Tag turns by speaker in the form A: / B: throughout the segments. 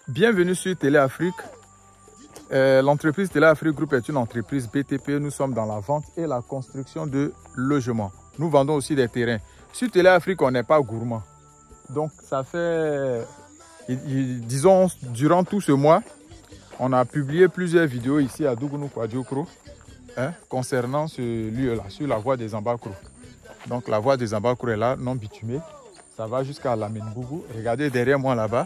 A: Bienvenue sur Téléafrique. L'entreprise Téléafrique Group est une entreprise BTP. Nous sommes dans la vente et la construction de logements. Nous vendons aussi des terrains. Sur Téléafrique, on n'est pas gourmand. Donc, ça fait, disons, durant tout ce mois, on a publié plusieurs vidéos ici à Dougunou Kwadjokro concernant ce lieu-là, sur la voie des Ambakro. Donc, la voie des Ambakro est là, non bitumée. Ça va jusqu'à la Mengougou. Regardez derrière moi là-bas.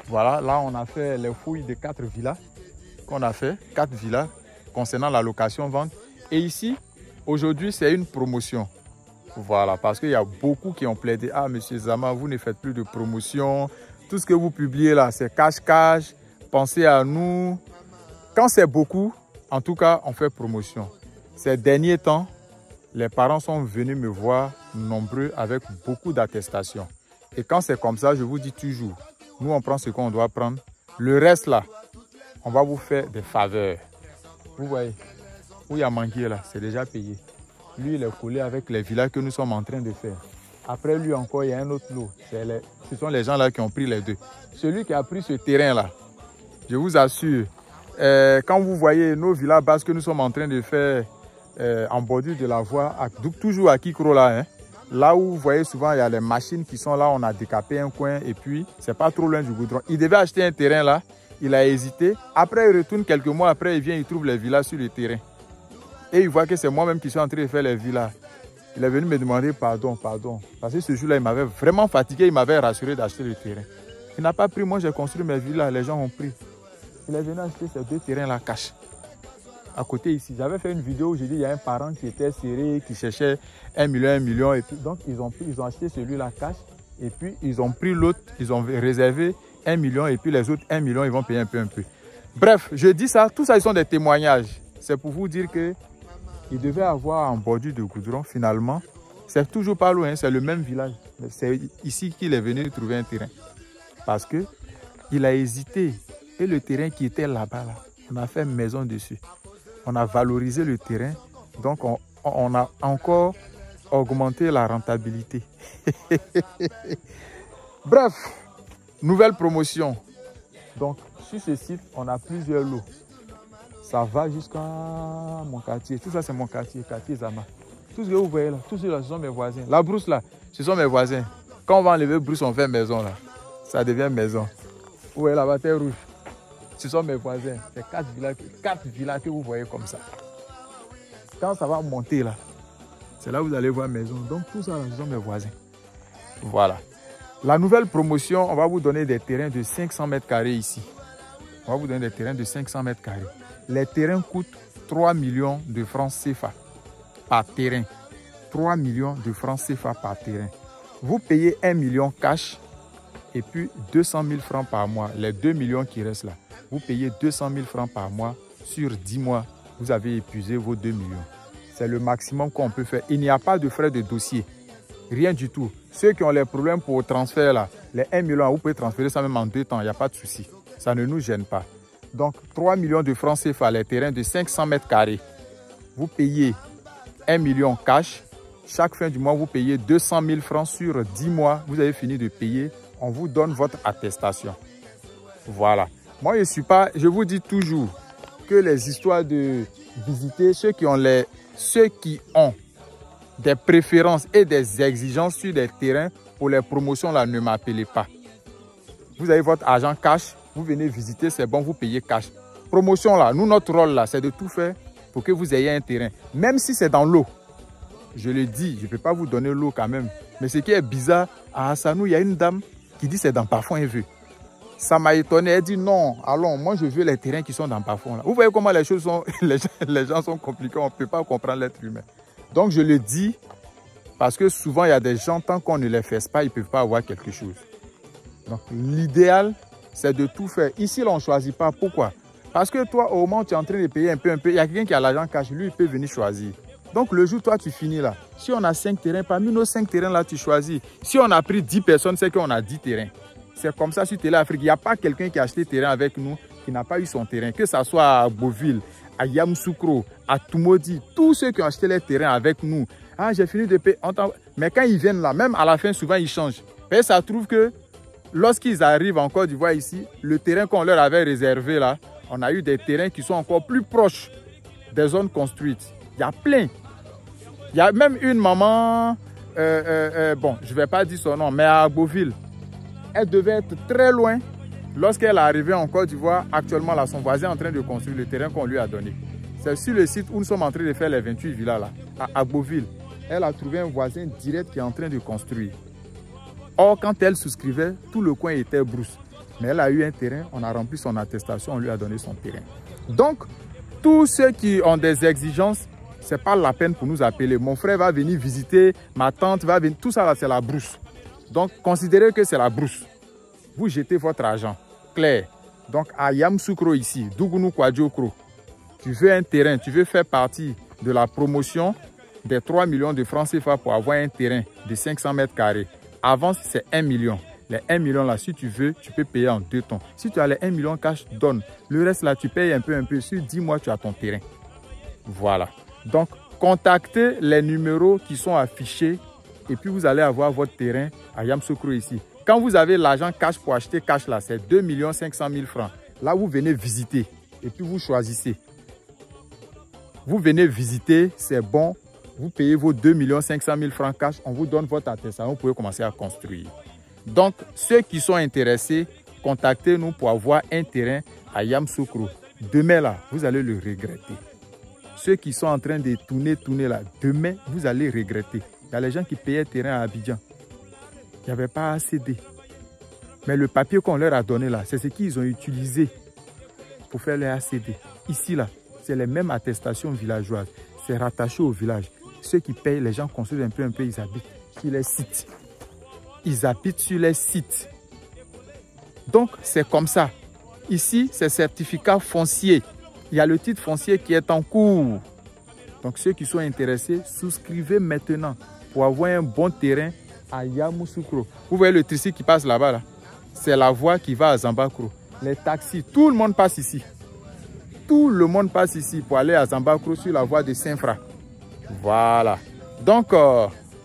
A: Voilà, là on a fait les fouilles de 4 villas qu'on a fait, 4 villas concernant la location-vente. Et ici, aujourd'hui, c'est une promotion. Voilà, parce qu'il y a beaucoup qui ont plaidé. Ah, monsieur Zama, vous ne faites plus de promotion. Tout ce que vous publiez là, c'est cash-cash. Pensez à nous. Quand c'est beaucoup, en tout cas, on fait promotion. Ces derniers temps, les parents sont venus me voir nombreux avec beaucoup d'attestations. Et quand c'est comme ça, je vous dis toujours, nous, on prend ce qu'on doit prendre. Le reste, là, on va vous faire des faveurs. Vous voyez, où il y a manqué, là, c'est déjà payé. Lui, il est collé avec les villas que nous sommes en train de faire. Après lui encore, il y a un autre lot. Ce sont les gens là qui ont pris les deux. Celui qui a pris ce terrain-là, je vous assure, quand vous voyez nos villas basses que nous sommes en train de faire en bordure de la voie, toujours à Kikro, là, hein, là où vous voyez souvent, il y a les machines qui sont là, on a décapé un coin et puis c'est pas trop loin du goudron. Il devait acheter un terrain là, il a hésité. Après, il retourne quelques mois après, il vient, il trouve les villas sur le terrain. Et il voit que c'est moi-même qui suis en train de faire les villas. Il est venu me demander pardon. Parce que ce jour-là, il m'avait vraiment fatigué, il m'avait rassuré d'acheter le terrain. Il n'a pas pris, moi j'ai construit mes villas, les gens ont pris. Il est venu acheter ces 2 terrains là, cash. À côté ici, j'avais fait une vidéo où j'ai dit il y a un parent qui était serré, qui cherchait 1 million, et puis donc ils ont acheté celui-là cash, et puis ils ont pris l'autre, ils ont réservé 1 million, et puis les autres 1 million, ils vont payer un peu. Bref, je dis ça, tout ça, ils sont des témoignages. C'est pour vous dire que il devait avoir en bordure de goudron, finalement, c'est toujours pas loin, c'est le même village. C'est ici qu'il est venu trouver un terrain. Parce que il a hésité, et le terrain qui était là-bas, là, on a fait maison dessus. On a valorisé le terrain, donc on a encore augmenté la rentabilité. Bref, nouvelle promotion. Donc, sur ce site, on a plusieurs lots. Ça va jusqu'à mon quartier. Tout ça, c'est mon quartier Zama. Tout ce que vous voyez là, tout cela, ce sont mes voisins. La brousse là, ce sont mes voisins. Quand on va enlever brousse, on fait maison là. Ça devient maison. Où est la bataille rouge? Ce sont mes voisins. C'est 4 villas que vous voyez comme ça. Quand ça va monter là, c'est là où vous allez voir maison. Donc tout ça, ce sont mes voisins. Voilà. La nouvelle promotion, on va vous donner des terrains de 500 mètres carrés ici. On va vous donner des terrains de 500 mètres carrés. Les terrains coûtent 3 millions de francs CFA par terrain. 3 millions de francs CFA par terrain. Vous payez 1 million cash et puis 200 000 francs par mois. Les 2 millions qui restent là. Vous payez 200 000 francs par mois. Sur 10 mois, vous avez épuisé vos 2 millions. C'est le maximum qu'on peut faire. Il n'y a pas de frais de dossier. Rien du tout. Ceux qui ont les problèmes pour le transfert, là, les 1 million, vous pouvez transférer ça même en 2 temps. Il n'y a pas de souci. Ça ne nous gêne pas. Donc, 3 millions de francs CFA, les terrains de 500 mètres carrés. Vous payez 1 million cash. Chaque fin du mois, vous payez 200 000 francs sur 10 mois. Vous avez fini de payer. On vous donne votre attestation. Voilà. Moi, je vous dis toujours que les histoires de visiter, ceux qui ont des préférences et des exigences sur des terrains pour les promotions, là, ne m'appelez pas. Vous avez votre argent cash, vous venez visiter, c'est bon, vous payez cash. Promotion, là, nous, notre rôle, là, c'est de tout faire pour que vous ayez un terrain. Même si c'est dans l'eau. Je le dis, je ne peux pas vous donner l'eau quand même. Mais ce qui est bizarre, à Hassanou, il y a une dame qui dit c'est dans Parfond, elle veut. Ça m'a étonné, elle dit non, allons, moi je veux les terrains qui sont dans Parfond. Là. Vous voyez comment les choses sont, les gens sont compliqués, on ne peut pas comprendre l'être humain. Donc je le dis, parce que souvent il y a des gens, tant qu'on ne les fait pas, ils ne peuvent pas avoir quelque chose. Donc l'idéal, c'est de tout faire. Ici, là, on ne choisit pas. Pourquoi? Parce que toi, au moment où tu es en train de payer un peu, il y a quelqu'un qui a l'argent cash, lui, il peut venir choisir. Donc le jour, toi, tu finis là. Si on a 5 terrains, parmi nos 5 terrains là, tu choisis. Si on a pris 10 personnes, c'est qu'on a 10 terrains. C'est comme ça sur Téléafrique. Il n'y a pas quelqu'un qui a acheté terrain avec nous qui n'a pas eu son terrain. Que ce soit à Beauville, à Yamoussoukro, à Tumodi, tous ceux qui ont acheté les terrains avec nous. Ah, j'ai fini de payer. Mais quand ils viennent là, même à la fin, souvent, ils changent. Et ça trouve que lorsqu'ils arrivent en Côte d'Ivoire ici, le terrain qu'on leur avait réservé là, on a eu des terrains qui sont encore plus proches des zones construites. Il y a plein. Il y a même une maman, bon, je ne vais pas dire son nom, mais à Beauville. Elle devait être très loin lorsqu'elle est arrivée en Côte d'Ivoire. Actuellement, là, son voisin est en train de construire le terrain qu'on lui a donné. C'est sur le site où nous sommes en train de faire les 28 villas là, à Beauville. Elle a trouvé un voisin direct qui est en train de construire. Or, quand elle souscrivait, tout le coin était brousse. Mais elle a eu un terrain, on a rempli son attestation, on lui a donné son terrain. Donc, tous ceux qui ont des exigences, ce n'est pas la peine pour nous appeler. Mon frère va venir visiter, ma tante va venir, tout ça là, c'est la brousse. Donc, considérez que c'est la brousse. Vous jetez votre argent. Clair. Donc, à Yamoussoukro ici, Dougunou Kwadjokro, tu veux un terrain, tu veux faire partie de la promotion des 3 millions de francs CFA pour avoir un terrain de 500 mètres carrés. Avant, c'est 1 million. Les 1 million là, si tu veux, tu peux payer en 2 temps. Si tu as les 1 million cash, donne. Le reste là, tu payes un peu. Sur 10 mois, tu as ton terrain. Voilà. Donc, contactez les numéros qui sont affichés et puis vous allez avoir votre terrain à Yamoussoukro ici. Quand vous avez l'argent cash pour acheter cash là, c'est 2 500 000 francs. Là, vous venez visiter et puis vous choisissez. Vous venez visiter, c'est bon. Vous payez vos 2 500 000 francs cash, on vous donne votre attestation, vous pouvez commencer à construire. Donc, ceux qui sont intéressés, contactez-nous pour avoir un terrain à Yamoussoukro. Demain, là, vous allez le regretter. Ceux qui sont en train de tourner là, demain, vous allez regretter. Il y a les gens qui payaient terrain à Abidjan. Il n'y avait pas ACD. Mais le papier qu'on leur a donné là, c'est ce qu'ils ont utilisé pour faire les ACD. Ici, là, c'est les mêmes attestations villageoises. C'est rattaché au village. Ceux qui payent, les gens construisent un peu, ils habitent sur les sites. Ils habitent sur les sites. Donc, c'est comme ça. Ici, c'est certificat foncier. Il y a le titre foncier qui est en cours. Donc, ceux qui sont intéressés, souscrivez maintenant pour avoir un bon terrain à Yamoussoukro. Vous voyez le tricycle qui passe là-bas, là? C'est la voie qui va à Zambakro. Les taxis, tout le monde passe ici. Tout le monde passe ici pour aller à Zambakro sur la voie de Saint-Fra. Voilà. Donc,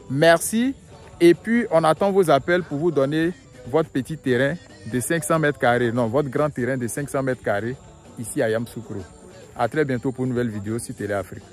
A: merci. Et puis, on attend vos appels pour vous donner votre petit terrain de 500 mètres carrés. Non, votre grand terrain de 500 mètres carrés ici à Yamoussoukro. À très bientôt pour une nouvelle vidéo sur Télé Afrique.